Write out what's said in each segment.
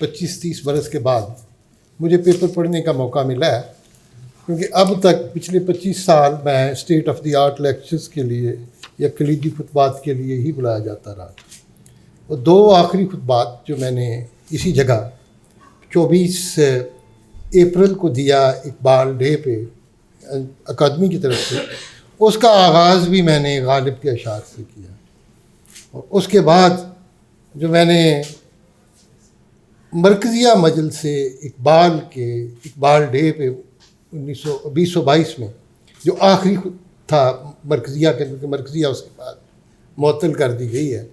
25-30 برس کے بعد مجھے پیپر پڑھنے کا موقع ملا ہے، کیونکہ اب تک پچھلے 25 سال میں state of the art lectures کے لیے یا کلیدی خطبات کے لیے ہی بلایا جاتا رہا۔ اور 2 آخری خطبات جو میں نے اسی جگہ 24 اپریل کو دیا اقبال ڈے پہ اکادمی کی طرف سے، اس کا آغاز بھی میں نے غالب کے اشعار سے کیا، اور اس کے بعد جو میں نے مرکزیہ مجلس سے اقبال ڈے پہ 2022 میں جو آخری تھا مرکزیہ کے، مرکزیہ اس کے بعد معطل کر دی گئی ہے،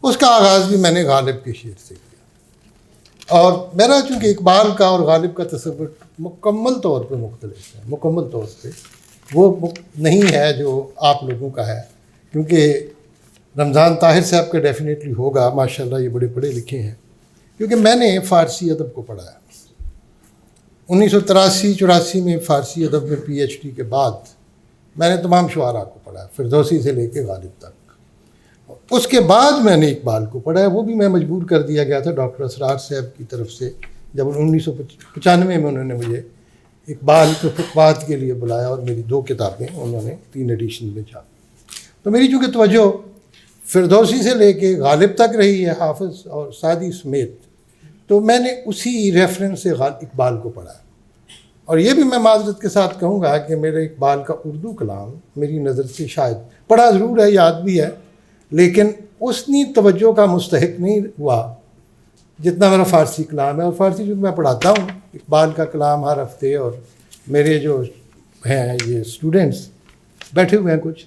اس کا آغاز بھی میں نے غالب کے شعر سے کیا۔ اور میرا چونکہ اقبال کا اور غالب کا تصور مکمل طور پہ مختلف ہے، مکمل طور پہ وہ نہیں ہے جو آپ لوگوں کا ہے، کیونکہ رمضان طاہر صاحب کا ڈیفینیٹلی ہوگا، ماشاءاللہ یہ بڑے پڑھے لکھے ہیں، کیونکہ میں نے فارسی ادب کو پڑھا ہے۔ 1983-84 میں فارسی ادب میں پی ایچ ڈی کے بعد میں نے تمام شعراء کو پڑھا ہے، فردوسی سے لے کے غالب تک۔ اس کے بعد میں نے اقبال کو پڑھا ہے، وہ بھی میں مجبور کر دیا گیا تھا ڈاکٹر اسرار صاحب کی طرف سے، جب 1995 میں انہوں نے مجھے اقبال کے خطبات کے لیے بلایا اور میری 2 کتابیں انہوں نے 3 ایڈیشن میں چھاپی۔ تو میری چونکہ توجہ فردوسی سے لے کے غالب تک رہی ہے، حافظ اور سعدی سمیت، تو میں نے اسی ریفرنس سے اقبال کو پڑھا ہے۔ اور یہ بھی میں معذرت کے ساتھ کہوں گا کہ میرے اقبال کا اردو کلام میری نظر سے شاید پڑھا ضرور ہے، یاد بھی ہے، لیکن اتنی توجہ کا مستحق نہیں ہوا جتنا میرا فارسی کلام ہے۔ اور فارسی جو میں پڑھاتا ہوں اقبال کا کلام ہر ہفتے، اور میرے جو ہیں یہ اسٹوڈنٹس بیٹھے ہوئے ہیں، کچھ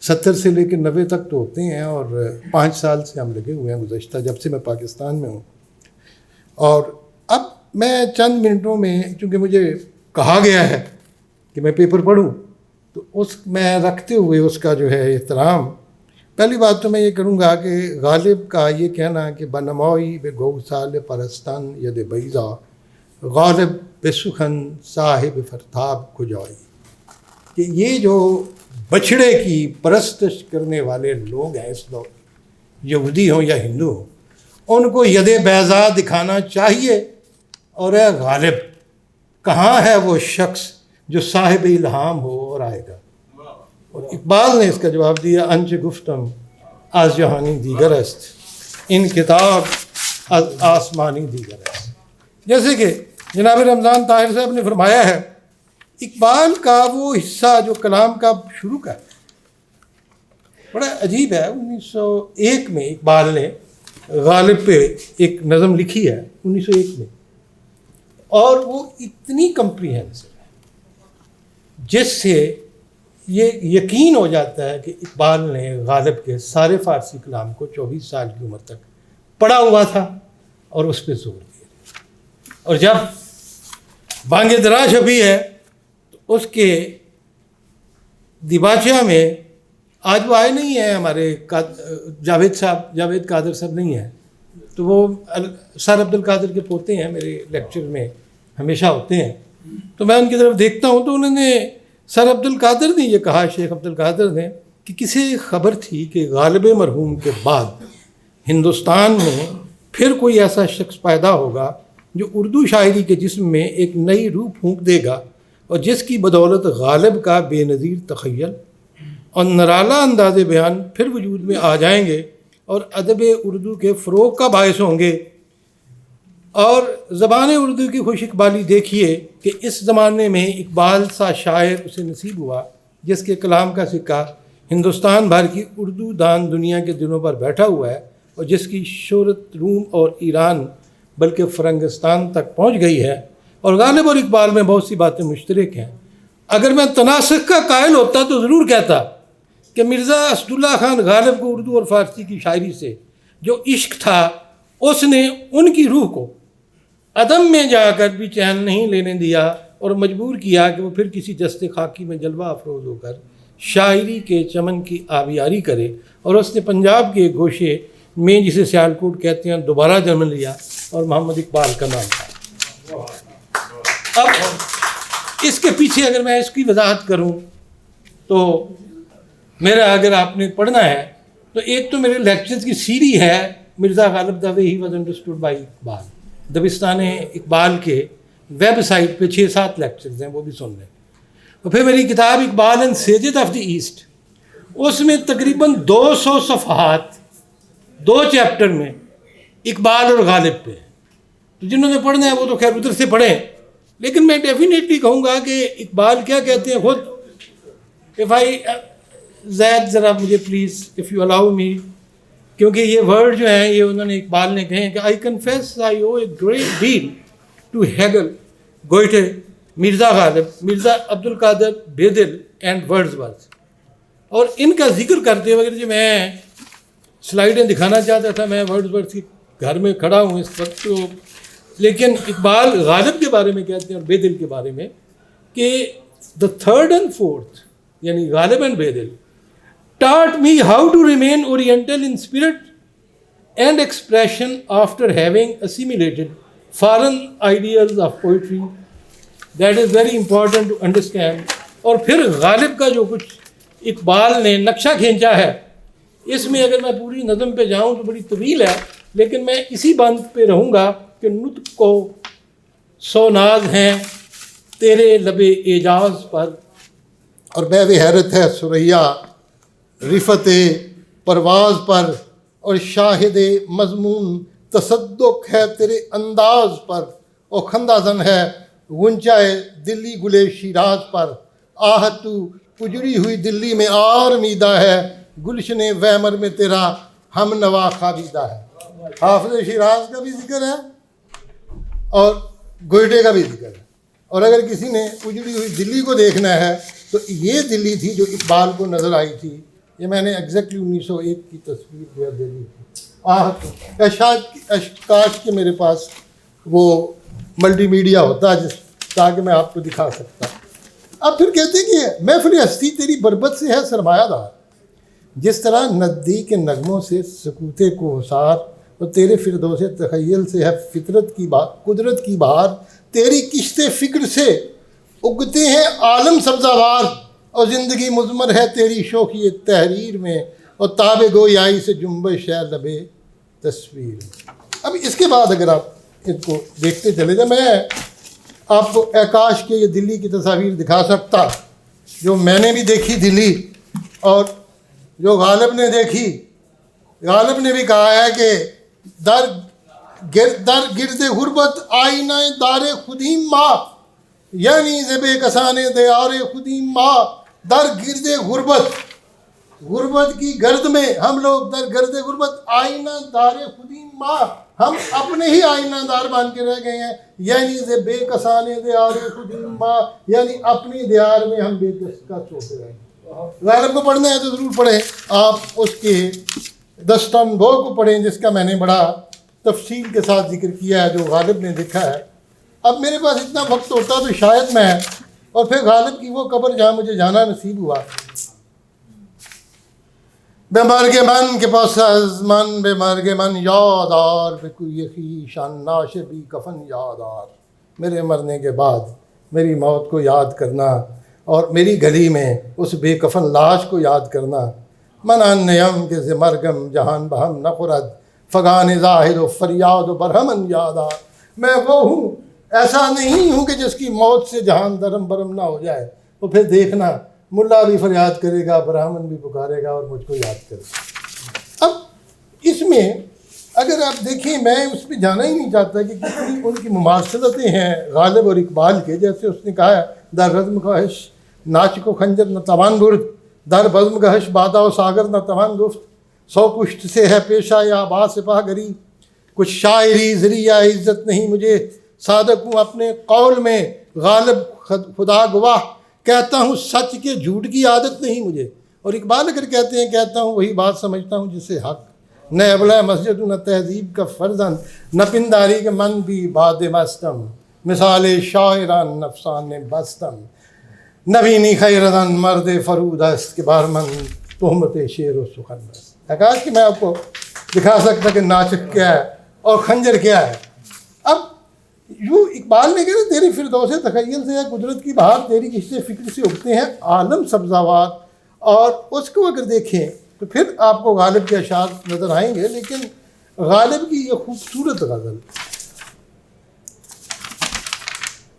70 سے لے کے 90 تک تو ہوتے ہیں، اور 5 سال سے ہم لگے ہوئے ہیں گزشتہ جب سے میں پاکستان میں ہوں۔ اور اب میں چند منٹوں میں، چونکہ مجھے کہا گیا ہے کہ میں پیپر پڑھوں، تو اس میں رکھتے ہوئے اس کا جو ہے احترام، پہلی بات تو میں یہ کروں گا کہ غالب کا یہ کہنا کہ بنمائی بے گوسال پرستان ید بیضا غالب بے سخن صاحب فرتاب کھجائی، کہ یہ جو بچھڑے کی پرستش کرنے والے لوگ ہیں اس دور، یہودی ہوں یا ہندو ہوں، ان کو ید بیضا دکھانا چاہیے، اور اے غالب کہاں ہے وہ شخص جو صاحب الہام ہو اور آئے گا۔ اور اقبال نے اس کا جواب دیا، انچ گفتم از جہانی دیگر است، ان کتاب از آسمانی دیگر است۔ جیسے کہ جناب رمضان طاہر صاحب نے فرمایا ہے، اقبال کا وہ حصہ جو کلام کا شروع کا ہے بڑا عجیب ہے۔ 1901 میں اقبال نے غالب پہ ایک نظم لکھی ہے، 1901 میں، اور وہ اتنی کمپریہنسو ہے جس سے یہ یقین ہو جاتا ہے کہ اقبال نے غالب کے سارے فارسی کلام کو 24 سال کی عمر تک پڑھا ہوا تھا اور اس پہ زور دیا۔ اور جب بانگ درا چھپی ہے تو اس کے دیباچہ میں، آج وہ آئے نہیں ہیں ہمارے جاوید قادر صاحب نہیں ہیں، تو وہ سر عبد القادر کے پوتے ہیں، میرے لیکچر میں ہمیشہ ہوتے ہیں، تو میں ان کی طرف دیکھتا ہوں تو انہوں نے، سر عبد القادر نے یہ کہا، شیخ عبد القادر نے، کہ کسی خبر تھی کہ غالب مرحوم کے بعد ہندوستان میں پھر کوئی ایسا شخص پیدا ہوگا جو اردو شاعری کے جسم میں ایک نئی روح پھونک دے گا، اور جس کی بدولت غالب کا بے نظیر تخیل اور نرالا انداز بیان پھر وجود میں آ جائیں گے اور ادب اردو کے فروغ کا باعث ہوں گے۔ اور زبان اردو کی خوش اقبالی دیکھیے کہ اس زمانے میں اقبال سا شاعر اسے نصیب ہوا جس کے کلام کا سکہ ہندوستان بھر کی اردو دان دنیا کے دلوں پر بیٹھا ہوا ہے، اور جس کی شہرت روم اور ایران بلکہ فرنگستان تک پہنچ گئی ہے۔ اور غالب اور اقبال میں بہت سی باتیں مشترک ہیں۔ اگر میں تناسخ کا قائل ہوتا تو ضرور کہتا کہ مرزا اسداللہ خان غالب کو اردو اور فارسی کی شاعری سے جو عشق تھا، اس نے ان کی روح کو عدم میں جا کر بھی چین نہیں لینے دیا، اور مجبور کیا کہ وہ پھر کسی دست خاکی میں جلوہ افروز ہو کر شاعری کے چمن کی آبیاری کرے، اور اس نے پنجاب کے گوشے میں، جسے سیالکوٹ کہتے ہیں، دوبارہ جنم لیا اور محمد اقبال کا نام تھا۔ اب اس کے پیچھے اگر میں اس کی وضاحت کروں تو میرا، اگر آپ نے پڑھنا ہے تو ایک تو میرے لیکچرز کی سیری ہے، Mirza Ghalib the way he was understood by Iqbal, Dabistan Iqbal کے ویب سائٹ پہ 6-7 لیکچرز ہیں، وہ بھی سن لیں. اور پھر میری کتاب Iqbal and sages of the East, اس میں تقریباً 200 صفحات 2 چیپٹر میں اقبال اور غالب پہ. تو جنہوں نے پڑھنا ہے وہ تو خیر ادھر سے پڑھیں، لیکن میں ڈیفینیٹلی کہوں گا کہ اقبال کیا کہتے ہیں خود. زید ذرا مجھے پلیز اف یو الاؤ می، کیونکہ یہ ورڈ جو ہیں یہ انہوں نے اقبال نے کہے ہیں کہ I confess I owe a great deal to Hegel, Goethe, Mirza Ghalib, Mirza Abdul Qadir Bedil and Wordsworth. اور ان کا ذکر کرتے ہوئے جو میں سلائیڈیں دکھانا چاہتا تھا، میں ورڈزورتھ کے گھر میں کھڑا ہوں اس وقت، تو لیکن اقبال غالب کے بارے میں کہتے ہیں اور بیدل کے بارے میں کہ دا تھرڈ اینڈ فورتھ یعنی غالب and Bedil taught me how to remain oriental in spirit and expression after having assimilated foreign ideals of poetry. That is very important to understand. اور پھر غالب کا جو کچھ اقبال نے نقشہ کھینچا ہے، اس میں اگر میں پوری نظم پہ جاؤں تو بڑی طویل ہے، لیکن میں اسی بند پہ رہوں گا کہ نطق کو 100 ناز ہیں تیرے لب اعجاز پر، اور بے حیرت ہے ثریا رفت پرواز پر، اور شاہد مضمون تصدق ہے تیرے انداز پر، اور خندہ زن ہے غنچہ دلی گلے شیراز پر. آہ تو اجڑی ہوئی دلی میں آرمیدہ ہے، گلشن ویمر میں تیرا ہم نوا خوابیدہ ہے. حافظ شیراز کا بھی ذکر ہے اور گوئٹے کا بھی ذکر ہے. اور اگر کسی نے اجڑی ہوئی دلی کو دیکھنا ہے تو یہ دلی تھی جو اقبال کو نظر آئی تھی. یہ میں نے ایگزیکٹلی 1901 کی تصویر جو دے دی تھی. کاش کہ میرے پاس وہ ملٹی میڈیا ہوتا تاکہ میں آپ کو دکھا سکتا. اب پھر کہتے ہیں کہ محفل ہستی تیری بربت سے ہے سرمایہ دار، جس طرح ندی کے نغموں سے سکوت کوثر، اور تیرے فردوس تخیل سے ہے فطرت کی قدرت کی بہار. تیری کشت فکر سے اگتے ہیں عالم سبزہ، اور زندگی مضمر ہے تیری شوخی تحریر میں، اور تاب گویائی سے جنبش ہے لبے تصویر. اب اس کے بعد اگر آپ اس کو دیکھتے چلے جائیں، میں آپ کو کاش کے یہ دلی کی تصاویر دکھا سکتا جو میں نے بھی دیکھی دلی، اور جو غالب نے دیکھی. غالب نے بھی کہا ہے کہ در گرد غربت آئینہ دار خودیم ماں، یعنی زبے کسانے دیار خودیم ماں. در گرد غربت کی گرد میں ہم لوگ در گرد غربت آئینہ دار خودیم ماں، ہم اپنے ہی آئینہ دار بن کے رہ گئے ہیں. یعنی زبے کسانے دیار خودیم ماں، یعنی اپنی دیار میں ہم بے کس کا چھوٹے رہے ہیں. غالب کو پڑھنا ہے تو ضرور پڑھیں. آپ اس کے دستان بو کو پڑھیں جس کا میں نے بڑا تفصیل کے ساتھ ذکر کیا ہے جو غالب نے لکھا ہے. اب میرے پاس اتنا وقت ہوتا تو شاید میں اور پھر غالب کی وہ قبر جہاں مجھے جانا نصیب ہوا. بے مرگ من کے پاس از من، بے مرگ من یادار، بے کوئی خویشان ناشبی کفن یادار. میرے مرنے کے بعد میری موت کو یاد کرنا اور میری گلی میں اس بے کفن لاش کو یاد کرنا. من ان نیم کے ز مرگم جہان بہم نخرد، فغان ظاہر و فریاد و برہمن یادار. میں وہ ہوں، ایسا نہیں ہوں کہ جس کی موت سے جہان درم برم نہ ہو جائے. تو پھر دیکھنا ملا بھی فریاد کرے گا، برہمن بھی پکارے گا اور مجھ کو یاد کرے گا. اب اس میں اگر آپ دیکھیں، میں اس پہ جانا ہی نہیں چاہتا کہ کتنی ان کی مماثلتیں ہیں غالب اور اقبال کے. جیسے اس نے کہا ہے در رزم کہش ناچ کو خنجر نہ توان برد، در بزم کہش بادا و ساگر نہ توان گفت. 100 پشت سے ہے پیشہ یا با سپاہ گری، کچھ شاعری ذریعہ عزت نہیں مجھے. صادق ہوں اپنے قول میں غالب خدا گواہ، کہتا ہوں سچ کے جھوٹ کی عادت نہیں مجھے. اور اقبال اگر کہتے ہیں کہتا ہوں وہی بات سمجھتا ہوں جسے حق. نہ ابلہ مسجد نہ تہذیب کا فرزن، نہ پنداری کے من بھی باد مستم. مثال شاعران نفسان بستم، نبینی خیردن مرد فرود است کہ بارمن تہمت شعر و سخن بست. کاش کہ میں آپ کو دکھا سکتا کہ ناچک کیا ہے اور خنجر کیا ہے. اب یوں اقبال نے کہا تیری فردوس تخیل سے ہے قدرت کی بہار، تیری کشتے فکر سے اگتے ہیں عالم سبزہ. اور اس کو اگر دیکھیں تو پھر آپ کو غالب کے اشعار نظر آئیں گے. لیکن غالب کی یہ خوبصورت غزل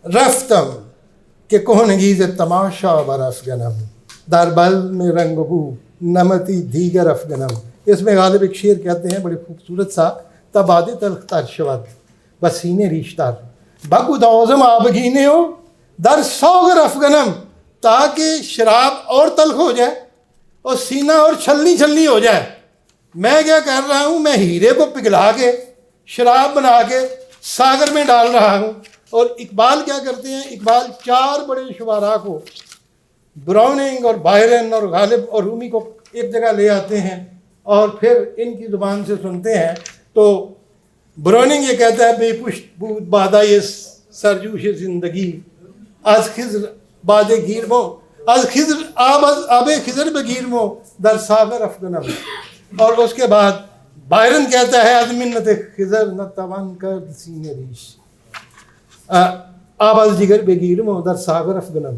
رفتم کہ کہنگیز تماشا برافگنم در بزم رنگ بو نمتی دیگر افگنم. اس میں غالب ایک شعر کہتے ہیں بڑے خوبصورت سا، تباد تلخ تر شود بسینے ریشتر بگو دوزم آبگینے ہو در سوگر افگنم، تاکہ شراب اور تلخ ہو جائے اور سینہ اور چھلنی چھلنی ہو جائے. میں کیا کر رہا ہوں، میں ہیرے کو پگھلا کے شراب بنا کے ساگر میں ڈال رہا ہوں. اور اقبال کیا کرتے ہیں، اقبال 4 بڑے شعراء کو، براؤننگ اور بائرن اور غالب اور رومی کو ایک جگہ لے آتے ہیں اور پھر ان کی زبان سے سنتے ہیں. تو براؤننگ یہ کہتا ہے بے پشت بود بادہ یہ سرجوش زندگی از خضر باد گیرمو از خضر آب خضر بگیرمو در ساغر افغنم. اور اس کے بعد بائرن کہتا ہے از منت خضر نتوان کرد سینہ ریش آب از جگر بگیرمو در ساغر افغنم.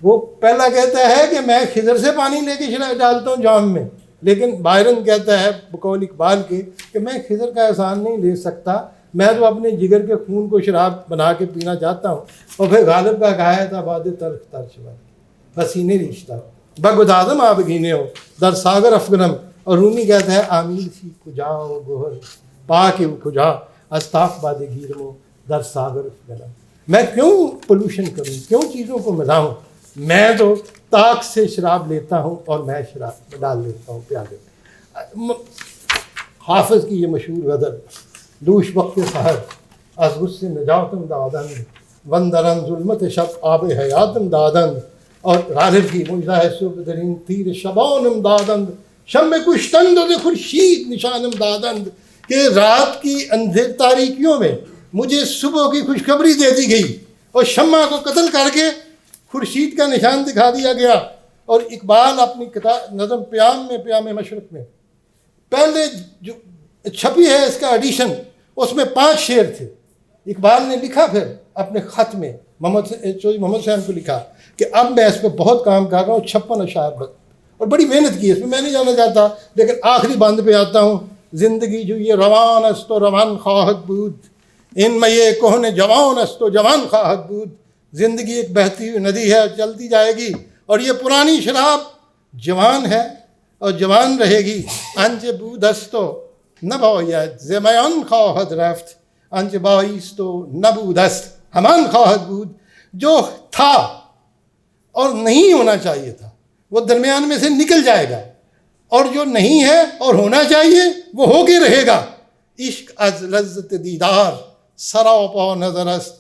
وہ پہلا کہتا ہے کہ میں خضر سے پانی لے کے ڈالتا ہوں جام میں، لیکن بائرن کہتا ہے بقول اقبال کے کہ میں خضر کا احسان نہیں لے سکتا، میں تو اپنے جگر کے خون کو شراب بنا کے پینا چاہتا ہوں. اور پھر غالب کا کہا ہے تھا باد تلخ تر شود بسینے ریشتہ بگدازم آبگینے ہو در ساگر افغنم. اور رومی کہتا ہے آمیل سی کجاؤ گوہر پاک کجا استاف باد گیرمو در ساگر افغنم. میں کیوں پولوشن کروں، کیوں چیزوں کو ملاؤں، میں تو طاق سے شراب لیتا ہوں اور میں شراب ڈال لیتا ہوں پیالے میں. حافظ کی یہ مشہور غزل دوش وقت سحر از غصے نجاتم دادند وندرن ظلمت شب آب حیاتم دادند. اور غالب کی مجدہ ہے صبح درین تیر شبانم دادند شم کشتند و خورشید نشانم دادند، کہ رات کی اندھیر تاریکیوں میں مجھے صبح کی خوشخبری دے دی گئی اور شمع کو قتل کر کے خورشید کا نشان دکھا دیا گیا. اور اقبال اپنی کتاب نظم پیام میں، پیام مشرق میں پہلے جو چھپی ہے اس کا ایڈیشن، اس میں 5 شعر تھے. اقبال نے لکھا پھر اپنے خط میں چودھری محمد حسین کو لکھا کہ اب میں اس پہ بہت کام کر رہا ہوں، 56 اشعار اور بڑی محنت کی اس میں نہیں جانا چاہتا، لیکن آخری بند پہ آتا ہوں. زندگی جو یہ روان است و روان خواہد بود ان میں یہ کہنے جوان است و جوان خواہد بود. زندگی ایک بہتی ہوئی ندی ہے، چلتی جائے گی، اور یہ پرانی شراب جوان ہے اور جوان رہے گی. انج بود است و نباید زمیان خواهد رفت انج بایست و نبود است ہمان خواهد بود. جو تھا اور نہیں ہونا چاہیے تھا وہ درمیان میں سے نکل جائے گا، اور جو نہیں ہے اور ہونا چاہیے وہ ہو کے رہے گا. عشق از لذت دیدار سراپا نظر است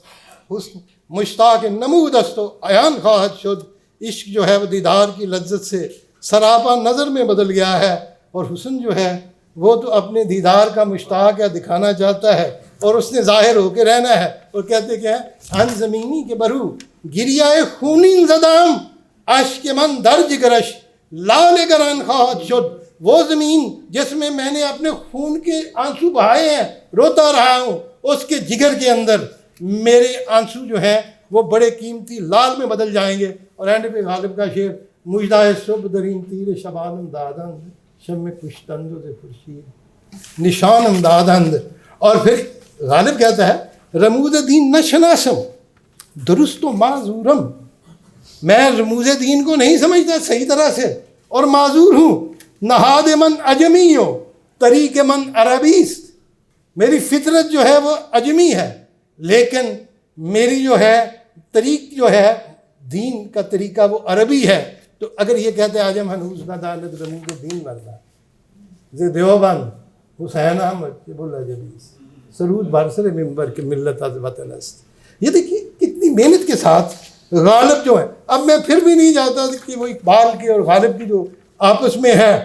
حسن مشتاق نمود است و عیان خواہد شد. عشق جو ہے وہ دیدار کی لذت سے سراپا نظر میں بدل گیا ہے، اور حسن جو ہے وہ تو اپنے دیدار کا مشتاق یا دکھانا چاہتا ہے، اور اس نے ظاہر ہو کے رہنا ہے. اور کہتے کیا ہے، ان زمینی کے برو گریائے خونین زدام اشک من درج گرش لال گران خواہد شد. وہ زمین جس میں میں نے اپنے خون کے آنسو بہائے ہیں، روتا رہا ہوں، اس کے جگر کے اندر میرے آنسو جو ہیں وہ بڑے قیمتی لال میں بدل جائیں گے. اور اینڈ پہ غالب کا شعر مجدہ صبح درین تیر شبانم دادند شم کشتند و خورشید نشانم دادند. اور پھر غالب کہتا ہے رموز دین نشناسم درست و معذورم. میں رموز دین کو نہیں سمجھتا صحیح طرح سے اور معذور ہوں. نہاد من عجمی ہو طریق من عربیست. میری فطرت جو ہے وہ عجمی ہے، لیکن میری جو ہے طریق جو ہے دین کا طریقہ وہ عربی ہے. تو اگر یہ کہتے ہیں عجم ہنوز نہ دانت رموز دین ورنہ زی دیوبند حسین احمد بولا جبیس سرود برسر ممبر کے ملت از وطن است. یہ دیکھیے کتنی محنت کے ساتھ غالب جو ہے. اب میں پھر بھی نہیں چاہتا کہ وہ اقبال کی اور غالب کی جو آپس میں ہے،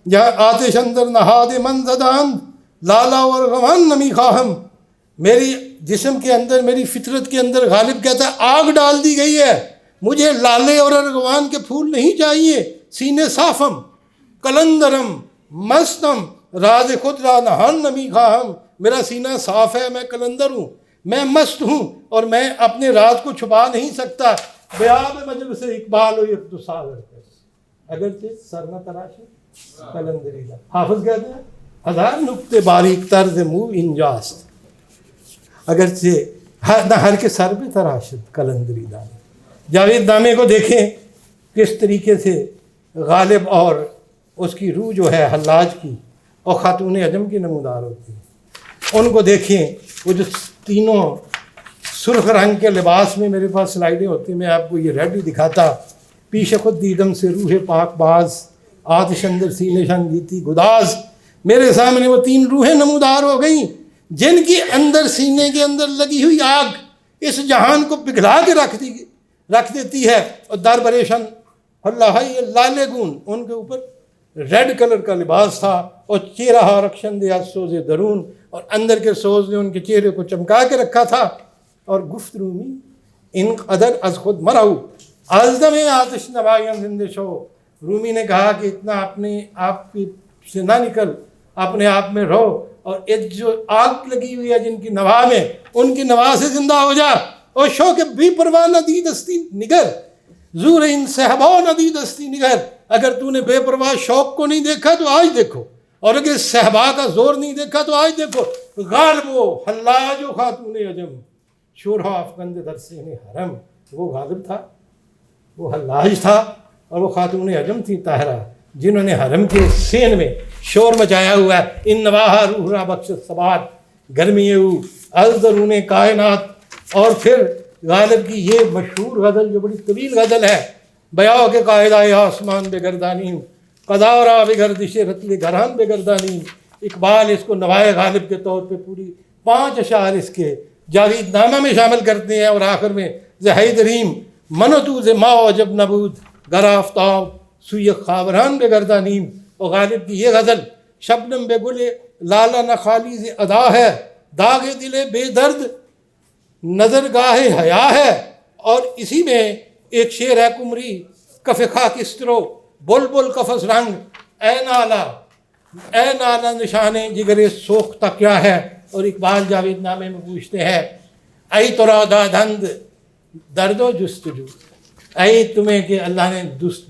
جہاں آتش اندر نہاد من زداند لالا اور روان نمی خواہم. میری جسم کے اندر، میری فطرت کے اندر غالب کہتا ہے آگ ڈال دی گئی ہے، مجھے لالے اور ارغوان کے پھول نہیں چاہیے. سینے صافم کلندرم مستم راز خود را نہان نمی خواہم. میرا سینہ صاف ہے، میں کلندر ہوں، میں مست ہوں، اور میں اپنے راز کو چھپا نہیں سکتا. بیاب مجلس اقبال و یک تو ساغر کس اگرچہ سر نہ تراشے کلندری دا. حافظ کہتے ہیں ہزار نقطے باریک طرز منہ انجاست، اگرچہ ہر کے سر پہ تراشد کلندری دانے. جاوید نامے کو دیکھیں کس طریقے سے غالب اور اس کی روح جو ہے حلاج کی اور خاتون عجم کی نمودار ہوتی ہے. ان کو دیکھیں وہ جو تینوں سرخ رنگ کے لباس میں، میرے پاس سلائیڈیں ہوتی ہیں، میں آپ کو یہ ریڈ بھی دکھاتا. پیش خود دیدم سے روح پاک باز، آتش اندر سینے شن گیتی گداز. میرے سامنے وہ تین روحیں نمودار ہو گئیں جن کی اندر سینے کے اندر لگی ہوئی آگ اس جہان کو پگھلا کے رکھ دیتی ہے. اور در پریشان اللہ لال گون، ان کے اوپر ریڈ کلر کا لباس تھا اور چہرہ رکشن دیا سوز درون، اور اندر کے سوز نے ان کے چہرے کو چمکا کے رکھا تھا. اور گفت رومی ان قدر از خود مراؤ ازدم آتش نوایم زندہ شو. رومی نے کہا کہ اتنا اپنے آپ کی سے نہ نکل، اپنے آپ میں رہو، اور ایک جو آگ لگی ہوئی ہے جن کی نوا میں، ان کی نوا سے زندہ ہو جا. اور شو کہ بھی پرواہ ندی دستی نگر، زور ان صحبا ندی دستی نگر. اگر تو نے بے پرواہ شوق کو نہیں دیکھا تو آج دیکھو، اور اگر صحبا کا زور نہیں دیکھا تو آج دیکھو. غالب و حلاج و خاتون عجم شورہ افغند درسین حرم. وہ غالب تھا، وہ حلاج تھا، اور وہ خاتون عجم تھی طاہرہ، جنہوں نے حرم کے سین میں شور مچایا ہوا ہے. ان نواہا روح را بخش سبات گرمی او از درون کائنات. اور پھر غالب کی یہ مشہور غزل جو بڑی طویل غزل ہے، بیاؤ کے قاعدہ آسمان بے گردانیم قداورا بے گردش رتل گران بے گردانیم. اقبال اس کو نوائے غالب کے طور پہ پوری 5 اشعار اس کے جاوید نامہ میں شامل کرتے ہیں. اور آخر میں زہید ریم منتو ز ما جب نبود گرافتاب سوی خاوران بے گردانیم. اور غالب کی یہ غزل شبنم بے گلے لالا نخالی ز ادا ہے، داغ دل بے درد نظر گاہ حیا ہے. اور اسی میں ایک شعر ہے کمری کف خاکسترو بلبل قفس رنگ اے نالا نشان جگر سوختہ کیا ہے. اور اقبال جاوید نامے میں پوچھتے ہیں اے ترا دادند درد و جستجو، اے تمہیں کہ اللہ نے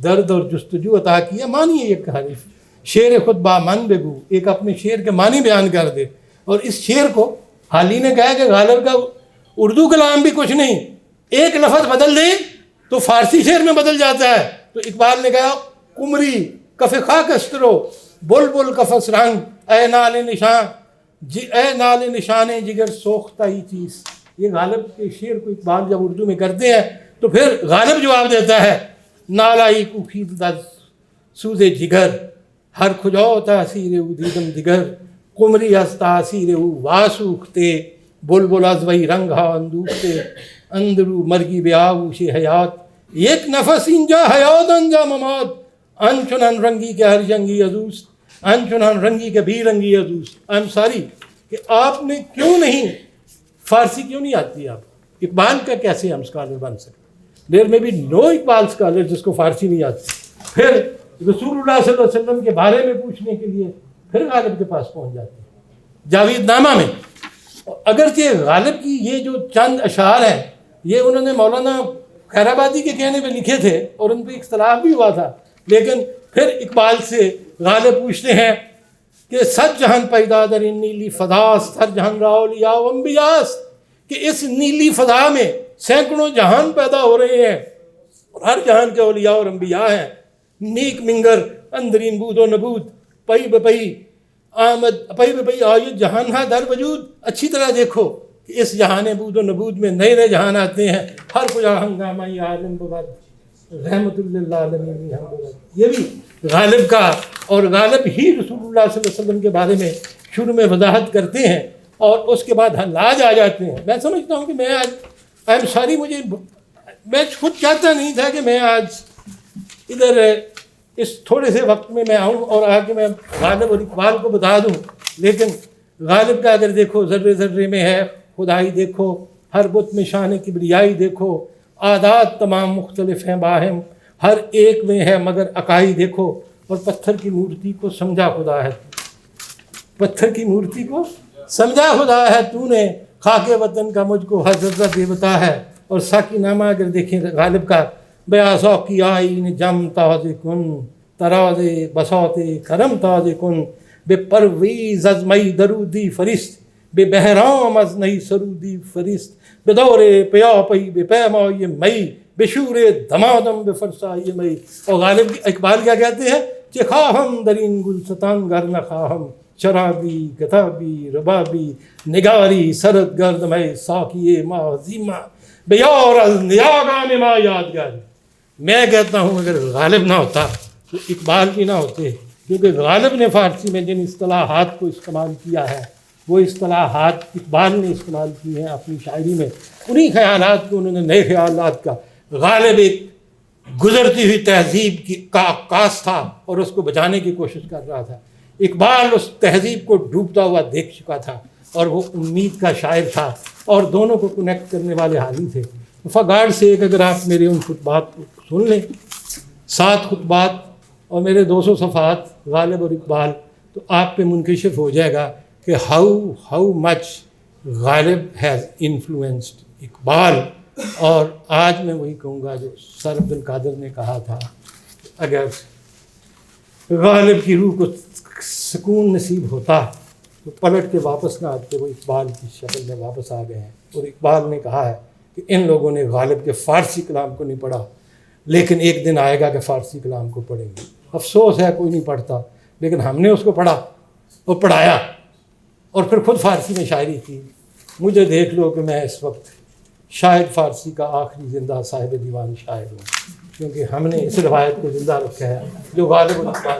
درد اور جستجو عطا کیا. مانی ایک حریف شعر خود با من بگو، ایک اپنے شعر کے معنی بیان کر دے. اور اس شعر کو حالی نے کہا کہ غالب کا اردو کلام بھی کچھ نہیں، ایک لفظ بدل دے تو فارسی شعر میں بدل جاتا ہے. تو اقبال نے کہا کمری کف خاک استرو بلبل قفس رنگ اے نال نشان جگر سوختہ ہی چیز. یہ غالب کے شعر کو اقبال جب اردو میں کرتے ہیں تو پھر غالب جواب دیتا ہے نالائی کو خید سوز جگر ہر کھجاؤ تاثیر او دیدم دیگر قمری از تاثیر او واسوختے بلبل از وی رنگ ہا اندوختے اندرو مرگی بے آغوش حیات یک نفس اینجا حیات انجا ممات انچنان رنگی کے ہر جنگی عزوز انچنان رنگی کے بھی رنگی عزوز. آئی ایم سوری کہ آپ نے کیوں نہیں فارسی کیوں نہیں آتی آپ اقبال کا کیسے ہم اسکالر بن سکتے؟ دیر میں بھی نو اقبال اسکالر جس کو فارسی نہیں آتی. پھر رسول اللہ صلی اللہ علیہ وسلم کے بارے میں پوچھنے کے لیے پھر غالب کے پاس پہنچ جاتے ہیں جاوید نامہ میں. اگرچہ غالب کی یہ جو چند اشعار ہیں یہ انہوں نے مولانا خیر آبادی کے کہنے پہ لکھے تھے اور ان پہ اختلاف بھی ہوا تھا، لیکن پھر اقبال سے غالب پوچھتے ہیں کہ سچ جہان پیدا در ان نیلی فضاست ہر جہان را اولیاء و انبیاست، کہ اس نیلی فضا میں سینکڑوں جہان پیدا ہو رہے ہیں اور ہر جہان کے اولیاء اور انبیاء ہیں. نیک منگر اندرین بود و نبود پئی بپئی آمد پئی بپئی آیت جہان ہا در وجود. اچھی طرح دیکھو کہ اس جہان بود و نبود میں نئے نئے جہان آتے ہیں. ہر کجا ہنگامہ عالم بود رحمت للعالمین. یہ بھی غالب کا، اور غالب ہی رسول اللہ صلی اللہ علیہ وسلم کے بارے میں شروع میں وضاحت کرتے ہیں اور اس کے بعد حلاج آ جاتے ہیں. میں سمجھتا ہوں کہ میں آج آئی ایم سوری میں خود چاہتا نہیں تھا کہ میں آج ادھر اس تھوڑے سے وقت میں آؤں اور آ کے میں غالب اور اقبال کو بتا دوں، لیکن غالب کا اگر دیکھو ذرے ذرے میں ہے خدائی، دیکھو ہر بت میں شان کبریائی، دیکھو عادات تمام مختلف ہیں باہم ہر ایک میں ہے مگر اکائی. دیکھو اور پتھر کی مورتی کو سمجھا خدا ہے، پتھر کی مورتی کو سمجھا خدا ہے تو نے، خاک وطن کا مجھ کو حضرت بے بتا ہے. اور ساکی نامہ اگر دیکھیں غالب کا بیاسا کی آئین جم تاز کن تراز بساط کرم تاز کن بے پرویز از مئی درودی فرست بے بہرام از نئی سرودی فرست بے دور پیا پئی بے پیمائی مئی بے شور دمادم بے فرسائی مئی. اور غالب اقبال کیا کہتے ہیں کہ خواہم درین گلستان گر نخواہم شرابی کتابی ربابی نگاری سرد گرد میں ساکی معظیمہ بے یار از نیاگان ما یادگاری. میں کہتا ہوں اگر غالب نہ ہوتا تو اقبال بھی نہ ہوتے، کیونکہ غالب نے فارسی میں جن اصطلاحات کو استعمال کیا ہے وہ اصطلاحات اقبال نے استعمال کی ہیں اپنی شاعری میں. انہی خیالات کو انہوں نے نئے خیالات کا. غالب ایک گزرتی ہوئی تہذیب کا عکاس تھا اور اس کو بچانے کی کوشش کر رہا تھا. اقبال اس تہذیب کو ڈوبتا ہوا دیکھ چکا تھا اور وہ امید کا شاعر تھا اور دونوں کو کنیکٹ کرنے والے حالی تھے. فگاڑ سے ایک اگر آپ میرے ان خطبات کو سن لیں 7 خطبات اور میرے 200 صفحات غالب اور اقبال، تو آپ پہ منکشف ہو جائے گا کہ how much Ghalib has influenced Iqbal. اور آج میں وہی کہوں گا جو سر عبد القادر نے کہا تھا، اگر غالب کی روح کو سکون نصیب ہوتا تو پلٹ کے واپس نہ آتے، وہ اقبال کی شکل میں واپس آ گئے ہیں. اور اقبال نے کہا ہے کہ ان لوگوں نے غالب کے فارسی کلام کو نہیں پڑھا، لیکن ایک دن آئے گا کہ فارسی کلام کو پڑھیں گے. افسوس ہے کوئی نہیں پڑھتا، لیکن ہم نے اس کو پڑھا اور پڑھایا اور پھر خود فارسی میں شاعری کی. مجھے دیکھ لو کہ میں اس وقت شاید فارسی کا آخری زندہ صاحب دیوان شاعر ہوں، کیونکہ ہم نے اس روایت کو زندہ رکھا ہے جو غالب الاقبال